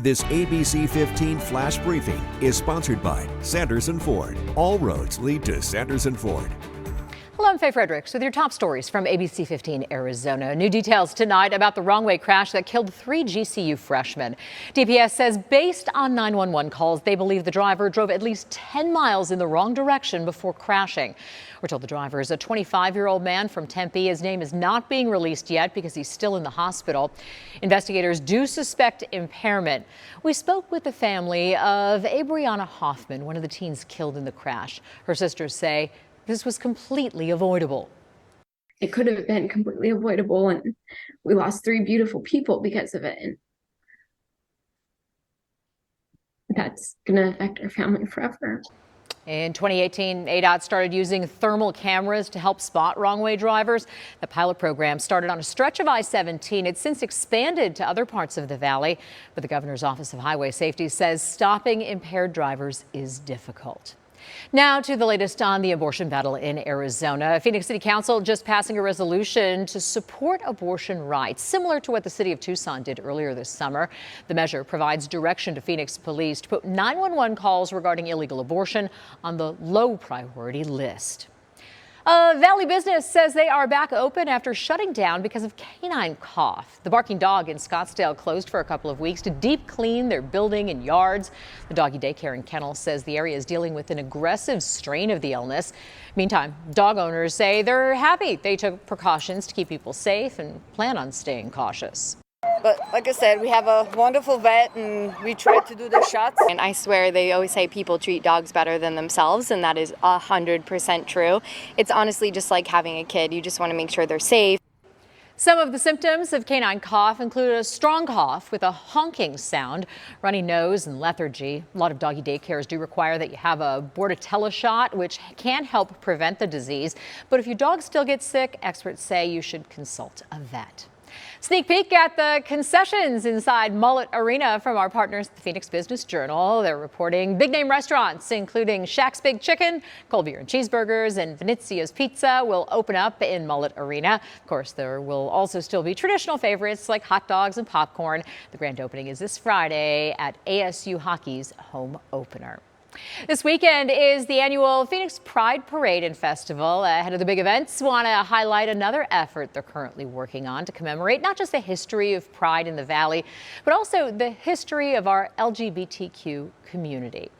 This ABC15 flash briefing is sponsored by Sanderson Ford. All roads lead to Sanderson Ford. Hello, I'm Faye Fredericks with your top stories from ABC15 Arizona. New details tonight about the wrong-way crash that killed 3 GCU freshmen. DPS says based on 911 calls, they believe the driver drove at least 10 miles in the wrong direction before crashing. We're told the driver is a 25-year-old man from Tempe. His name is not being released yet because he's still in the hospital. Investigators do suspect impairment. We spoke with the family of Abrianna Hoffman, one of the teens killed in the crash. Her sisters say this was completely avoidable. It could have been completely avoidable, and we lost 3 beautiful people because of it. And that's going to affect our family forever. In 2018, ADOT started using thermal cameras to help spot wrong-way drivers. The pilot program started on a stretch of I-17. It's since expanded to other parts of the valley, but the governor's Office of Highway Safety says stopping impaired drivers is difficult. Now to the latest on the abortion battle in Arizona. Phoenix City Council just passing a resolution to support abortion rights, similar to what the city of Tucson did earlier this summer. The measure provides direction to Phoenix police to put 911 calls regarding illegal abortion on the low priority list. A Valley business says they are back open after shutting down because of canine cough. The barking dog in Scottsdale closed for a couple of weeks to deep clean their building and yards. The doggy daycare and kennel says the area is dealing with an aggressive strain of the illness. Meantime, dog owners say they're happy they took precautions to keep people safe and plan on staying cautious. But like I said, we have a wonderful vet and we try to do the shots. And I swear they always say people treat dogs better than themselves, and that is 100% true. It's honestly just like having a kid. You just want to make sure they're safe. Some of the symptoms of canine cough include a strong cough with a honking sound, runny nose, and lethargy. A lot of doggy daycares do require that you have a Bordetella shot, which can help prevent the disease. But if your dog still gets sick, experts say you should consult a vet. Sneak peek at the concessions inside Mullett Arena from our partners, the Phoenix Business Journal. They're reporting big-name restaurants, including Shack's Big Chicken, Cold Beer and Cheeseburgers, and Venezio's Pizza will open up in Mullett Arena. Of course, there will also still be traditional favorites like hot dogs and popcorn. The grand opening is this Friday at ASU Hockey's home opener. This weekend is the annual Phoenix Pride Parade and Festival. Ahead of the big events, want to highlight another effort they're currently working on to commemorate not just the history of Pride in the Valley, but also the history of our LGBTQ community.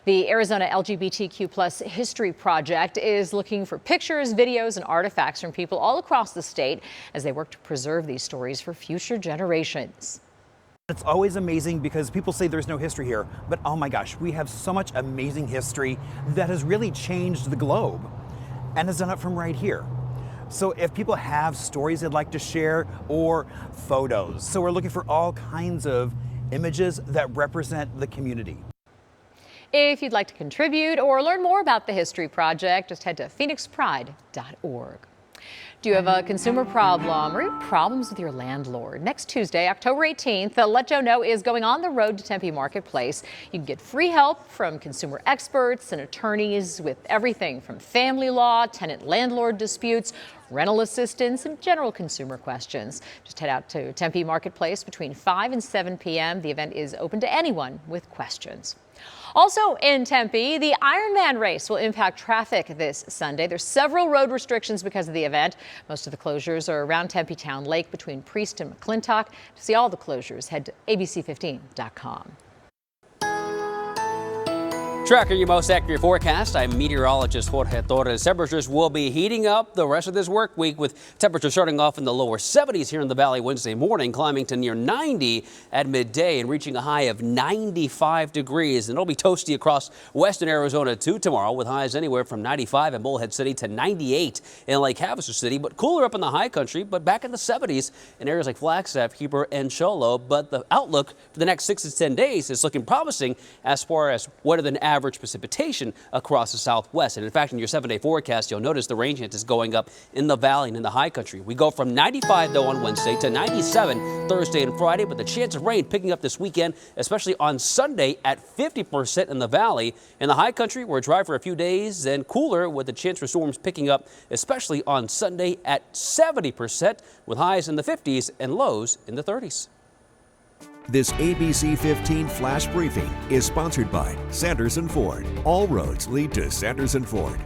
The Arizona LGBTQ Plus History Project is looking for pictures, videos, and artifacts from people all across the state as they work to preserve these stories for future generations. It's always amazing because people say there's no history here, but oh my gosh, we have so much amazing history that has really changed the globe and has done it from right here. So if people have stories they'd like to share or photos, so we're looking for all kinds of images that represent the community. If you'd like to contribute or learn more about the History Project, just head to phoenixpride.org. Do you have a consumer problem or problems with your landlord? Next Tuesday, October 18th, Let Joe Know is going on the road to Tempe Marketplace. You can get free help from consumer experts and attorneys with everything from family law, tenant-landlord disputes, rental assistance, and general consumer questions. Just head out to Tempe Marketplace between 5 and 7 p.m. The event is open to anyone with questions. Also in Tempe, the Ironman race will impact traffic this Sunday. There's several road restrictions because of the event. Most of the closures are around Tempe Town Lake between Priest and McClintock. To see all the closures, head to ABC15.com. Tracking your most accurate forecast, I'm meteorologist Jorge Torres. Temperatures will be heating up the rest of this work week with temperatures starting off in the lower 70s here in the valley Wednesday morning, climbing to near 90 at midday and reaching a high of 95 degrees. And it'll be toasty across western Arizona too tomorrow with highs anywhere from 95 in Bullhead City to 98 in Lake Havasu City, but cooler up in the high country, but back in the 70s in areas like Flagstaff, Heber, and Cholo. But the outlook for the next 6 to 10 days is looking promising as far as wetter than average precipitation across the southwest. And in fact, in your 7-day forecast, you'll notice the rain chance is going up in the valley and in the high country. We go from 95 though on Wednesday to 97 Thursday and Friday, but the chance of rain picking up this weekend, especially on Sunday at 50% in the valley. In the high country, we're dry for a few days and cooler with the chance for storms picking up, especially on Sunday at 70% with highs in the 50s and lows in the 30s. This ABC15 flash briefing is sponsored by Sanderson Ford. All roads lead to Sanderson Ford.